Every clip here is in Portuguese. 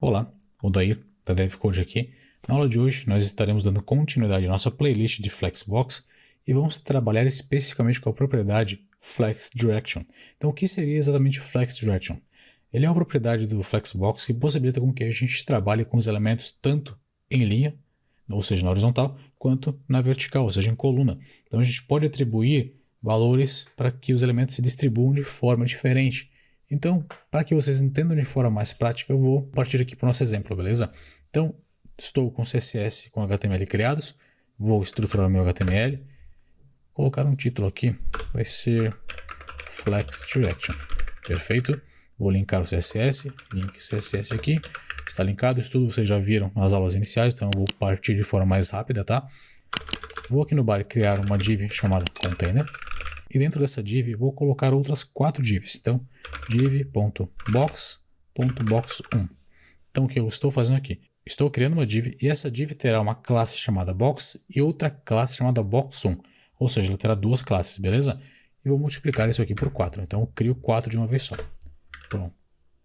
Olá, Odair, da DevCode aqui. Na aula de hoje nós estaremos dando continuidade à nossa playlist de Flexbox e vamos trabalhar especificamente com a propriedade Flex Direction. Então o que seria exatamente Flex Direction? Ele é uma propriedade do Flexbox que possibilita com que a gente trabalhe com os elementos tanto em linha, ou seja, na horizontal, quanto na vertical, ou seja, em coluna. Então a gente pode atribuir valores para que os elementos se distribuam de forma diferente. Então, para que vocês entendam de forma mais prática, eu vou partir aqui para o nosso exemplo, beleza? Então, estou com CSS com HTML criados, vou estruturar o meu HTML, colocar um título aqui, vai ser Flex Direction, perfeito? Vou linkar o CSS, link CSS aqui, está linkado, isso tudo vocês já viram nas aulas iniciais, então eu vou partir de forma mais rápida, tá? Vou aqui no bar criar uma div chamada container, e dentro dessa div vou colocar outras 4 divs. Então, div.box.box1. Então, o que eu estou fazendo aqui? Estou criando uma div e essa div terá uma classe chamada box e outra classe chamada box1. Ou seja, ela terá duas classes, beleza? E vou multiplicar isso aqui por 4. Então, eu crio 4 de uma vez só.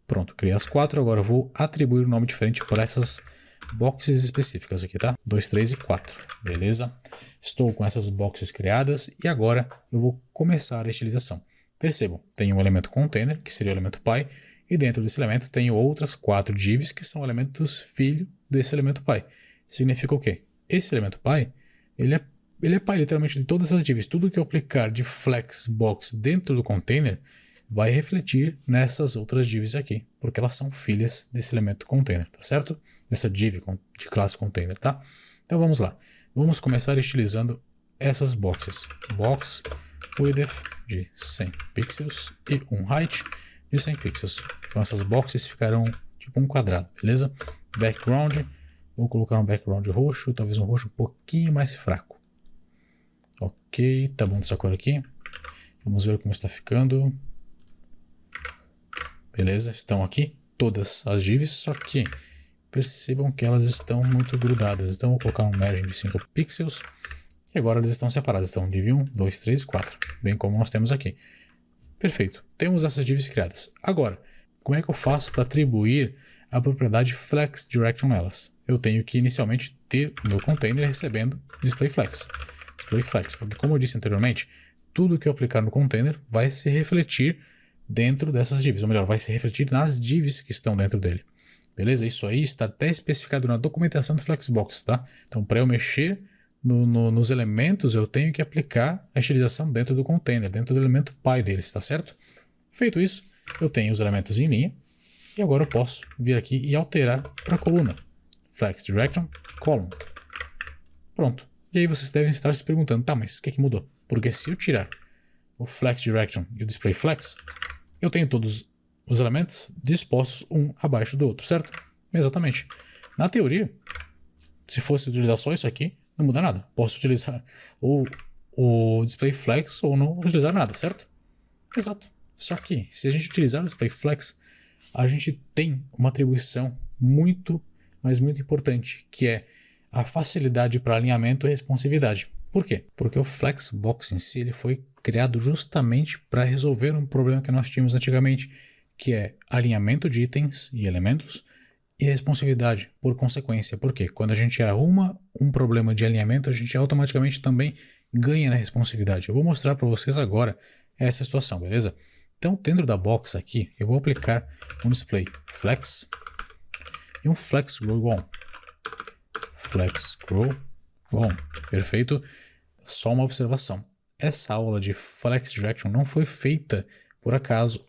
Pronto, criei as 4. Agora eu vou atribuir um nome diferente para essas boxes específicas aqui, tá? 2, 3 e 4, beleza? Estou com essas boxes criadas e agora eu vou começar a utilização. Percebam, tenho um elemento container, que seria o elemento pai, e dentro desse elemento tenho outras 4 divs, que são elementos filho desse elemento pai. Significa o quê? Esse elemento pai, ele é pai literalmente de todas as divs. Tudo que eu aplicar de flexbox dentro do container vai refletir nessas outras divs aqui, porque elas são filhas desse elemento container, tá certo? Dessa div de classe container, tá? Então vamos lá. Vamos começar utilizando essas boxes. Box width de 100 pixels e um height de 100 pixels. Então essas boxes ficarão tipo um quadrado, beleza? Background, vou colocar um background roxo, talvez um roxo um pouquinho mais fraco. Ok, tá bom dessa cor aqui. Vamos ver como está ficando. Beleza, estão aqui todas as divs, só que percebam que elas estão muito grudadas. Então vou colocar um margin de 5 pixels e agora elas estão separadas. Então div 1, 2, 3 e 4, bem como nós temos aqui. Perfeito, temos essas divs criadas. Agora, como é que eu faço para atribuir a propriedade Flex Direction nelas? Eu tenho que inicialmente ter o meu container recebendo displayFlex. DisplayFlex, porque como eu disse anteriormente, tudo que eu aplicar no container vai se refletir dentro dessas divs, ou melhor, vai se refletir nas divs que estão dentro dele. Beleza? Isso aí está até especificado na documentação do Flexbox, tá? Então, para eu mexer nos elementos, eu tenho que aplicar a utilização dentro do container, dentro do elemento pai deles, tá certo? Feito isso, eu tenho os elementos em linha, e agora eu posso vir aqui e alterar para a coluna. Flex Direction, column. Pronto. E aí vocês devem estar se perguntando, tá, mas o que mudou? Porque se eu tirar o Flex Direction e o DisplayFlex, eu tenho todos os elementos dispostos um abaixo do outro, certo? Exatamente. Na teoria, se fosse utilizar só isso aqui, não muda nada. Posso utilizar o DisplayFlex ou não utilizar nada, certo? Exato. Só que, se a gente utilizar o DisplayFlex, a gente tem uma atribuição muito, mas muito importante, que é a facilidade para alinhamento e responsividade. Por quê? Porque o Flexbox em si ele foi criado justamente para resolver um problema que nós tínhamos antigamente, que é alinhamento de itens e elementos e responsividade por consequência. Por quê? Quando a gente arruma um problema de alinhamento, a gente automaticamente também ganha na responsividade. Eu vou mostrar para vocês agora essa situação, beleza? Então, dentro da box aqui, eu vou aplicar um display flex e um flex grow on. Flex grow on. Perfeito? Só uma observação. Essa aula de Flex Direction não foi feita por acaso,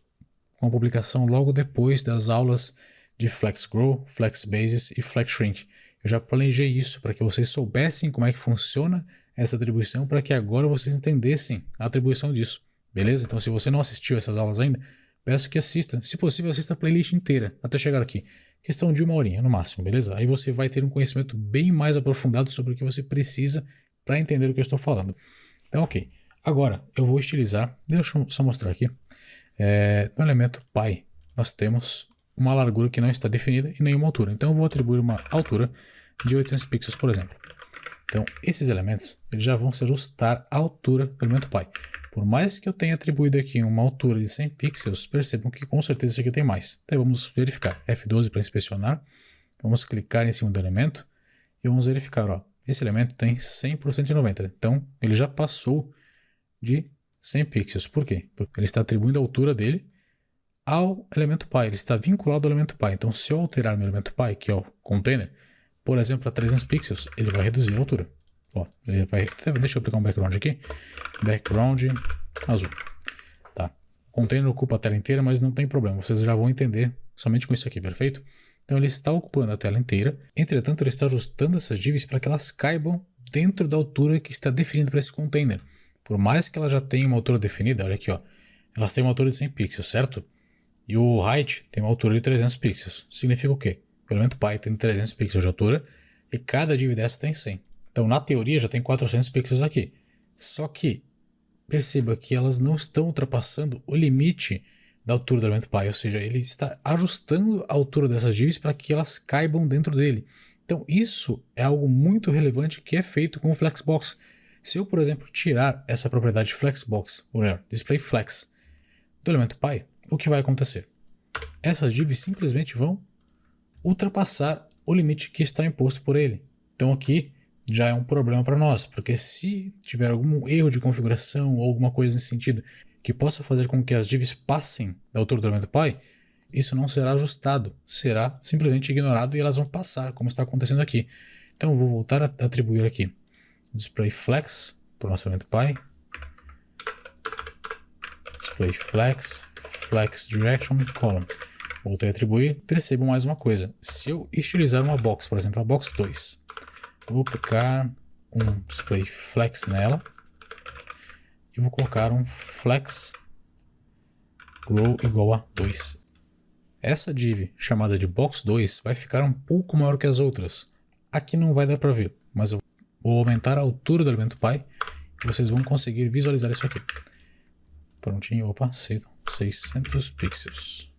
com a publicação logo depois das aulas de Flex Grow, Flex Basis e Flex Shrink. Eu já planejei isso para que vocês soubessem como é que funciona essa atribuição, para que agora vocês entendessem a atribuição disso. Beleza? Então se você não assistiu essas aulas ainda, peço que assista. Se possível, assista a playlist inteira até chegar aqui. Questão de 1 horinha no máximo, beleza? Aí você vai ter um conhecimento bem mais aprofundado sobre o que você precisa para entender o que eu estou falando. Então, ok. Agora, eu vou estilizar, deixa eu só mostrar aqui. No elemento pai, nós temos uma largura que não está definida e nenhuma altura. Então, eu vou atribuir uma altura de 800 pixels, por exemplo. Então, esses elementos eles já vão se ajustar à altura do elemento pi. Por mais que eu tenha atribuído aqui uma altura de 100 pixels, percebam que com certeza isso aqui tem mais. Então, vamos verificar. F12 para inspecionar. Vamos clicar em cima do elemento e vamos verificar. Ó, esse elemento tem 100 por 190. Então, ele já passou de 100 pixels. Por quê? Porque ele está atribuindo a altura dele ao elemento pi. Ele está vinculado ao elemento pi. Então, se eu alterar meu elemento pi, que é o container, por exemplo, para 300 pixels, ele vai reduzir a altura. Ó, ele vai, deixa eu aplicar um background aqui. Background azul. Tá. O container ocupa a tela inteira, mas não tem problema. Vocês já vão entender somente com isso aqui, perfeito? Então ele está ocupando a tela inteira. Entretanto, ele está ajustando essas divs para que elas caibam dentro da altura que está definida para esse container. Por mais que ela já tenha uma altura definida, olha aqui, ó, elas têm uma altura de 100 pixels, certo? E o height tem uma altura de 300 pixels. Significa o quê? O elemento pi tem 300 pixels de altura e cada div dessa tem 100. Então, na teoria, já tem 400 pixels aqui. Só que, perceba que elas não estão ultrapassando o limite da altura do elemento pi, ou seja, ele está ajustando a altura dessas divs para que elas caibam dentro dele. Então, isso é algo muito relevante que é feito com o Flexbox. Se eu, por exemplo, tirar essa propriedade Flexbox, ou melhor, DisplayFlex, do elemento pi, o que vai acontecer? Essas divs simplesmente vão ultrapassar o limite que está imposto por ele. Então aqui já é um problema para nós, porque se tiver algum erro de configuração ou alguma coisa nesse sentido que possa fazer com que as divs passem da altura do elemento pi, isso não será ajustado, será simplesmente ignorado e elas vão passar, como está acontecendo aqui. Então eu vou voltar a atribuir aqui DisplayFlex para o nosso elemento pi, DisplayFlex, FlexDirection Column. Voltei a atribuir. Percebam mais uma coisa. Se eu estilizar uma box, por exemplo, a box 2, eu vou aplicar um DisplayFlex nela e vou colocar um Flex Grow igual a 2. Essa div chamada de box 2 vai ficar um pouco maior que as outras. Aqui não vai dar para ver, mas eu vou aumentar a altura do elemento pi e vocês vão conseguir visualizar isso aqui. Prontinho, opa, 600 pixels.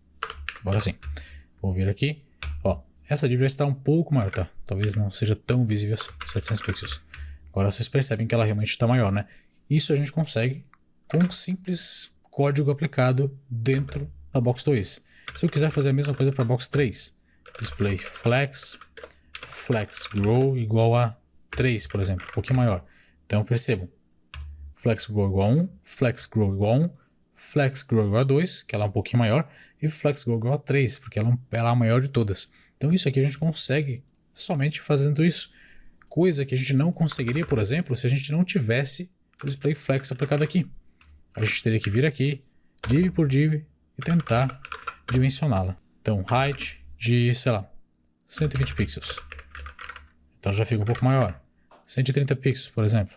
Agora sim, vou vir aqui, ó, essa div está um pouco maior, tá? Talvez não seja tão visível assim, 700 pixels. Agora vocês percebem que ela realmente está maior, né? Isso a gente consegue com um simples código aplicado dentro da box 2. Se eu quiser fazer a mesma coisa para a box 3, DisplayFlex, FlexGrow igual a 3, por exemplo, um pouquinho maior. Então percebam, FlexGrow igual a 1, FlexGrow igual a 1, FlexGrow igual a 2, que ela é um pouquinho maior, e FlexGrow igual a 3, porque ela é a maior de todas. Então isso aqui a gente consegue somente fazendo isso. Coisa que a gente não conseguiria, por exemplo, se a gente não tivesse o DisplayFlex aplicado aqui. A gente teria que vir aqui, div por div, e tentar dimensioná-la. Então, height de, sei lá, 120 pixels. Então já fica um pouco maior. 130 pixels, por exemplo.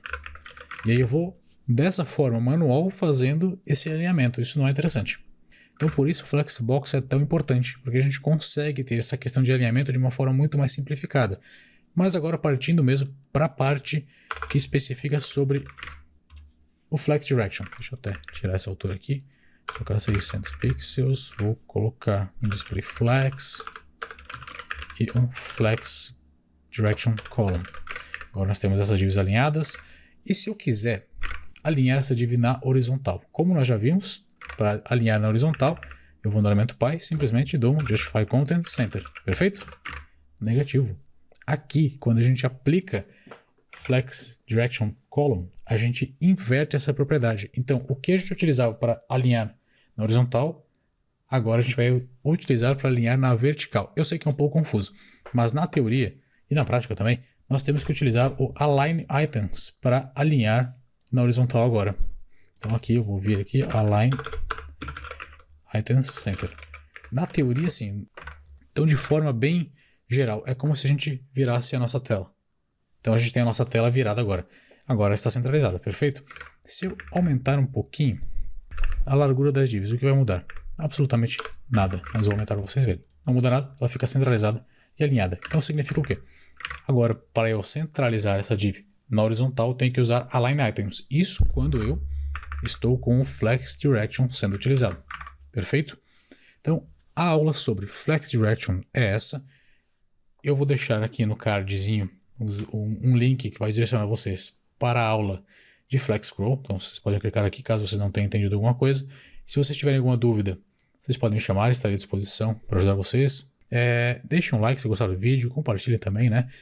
E aí eu vou, dessa forma, manual, fazendo esse alinhamento. Isso não é interessante. Então, por isso o Flexbox é tão importante, porque a gente consegue ter essa questão de alinhamento de uma forma muito mais simplificada. Mas agora partindo mesmo para a parte que especifica sobre o Flex Direction. Deixa eu até tirar essa altura aqui. Vou colocar 600 pixels. Vou colocar um Display Flex e um Flex Direction Column. Agora nós temos essas divs alinhadas. E se eu quiser alinhar essa div na horizontal? Como nós já vimos, para alinhar na horizontal, eu vou no elemento pi, simplesmente dou um Justify Content Center. Perfeito? Negativo. Aqui, quando a gente aplica Flex Direction Column, a gente inverte essa propriedade. Então, o que a gente utilizava para alinhar na horizontal, agora a gente vai utilizar para alinhar na vertical. Eu sei que é um pouco confuso, mas na teoria e na prática também, nós temos que utilizar o Align Items para alinhar na horizontal agora. Então aqui eu vou vir aqui, Align Items Center. Na teoria, sim. Então, de forma bem geral, é como se a gente virasse a nossa tela. Então a gente tem a nossa tela virada agora. Agora está centralizada, perfeito? Se eu aumentar um pouquinho a largura das divs, o que vai mudar? Absolutamente nada, mas vou aumentar para vocês verem. Não muda nada, ela fica centralizada e alinhada. Então significa o quê? Agora, para eu centralizar essa div na horizontal, eu tenho que usar Align Items. Isso quando eu estou com o Flex Direction sendo utilizado. Perfeito? Então, a aula sobre Flex Direction é essa. Eu vou deixar aqui no cardzinho um link que vai direcionar vocês para a aula de FlexCrawl. Então vocês podem clicar aqui caso vocês não tenham entendido alguma coisa. Se vocês tiverem alguma dúvida, vocês podem me chamar, estarei à disposição para ajudar vocês. Deixem um like se gostaram do vídeo, compartilhem também, né?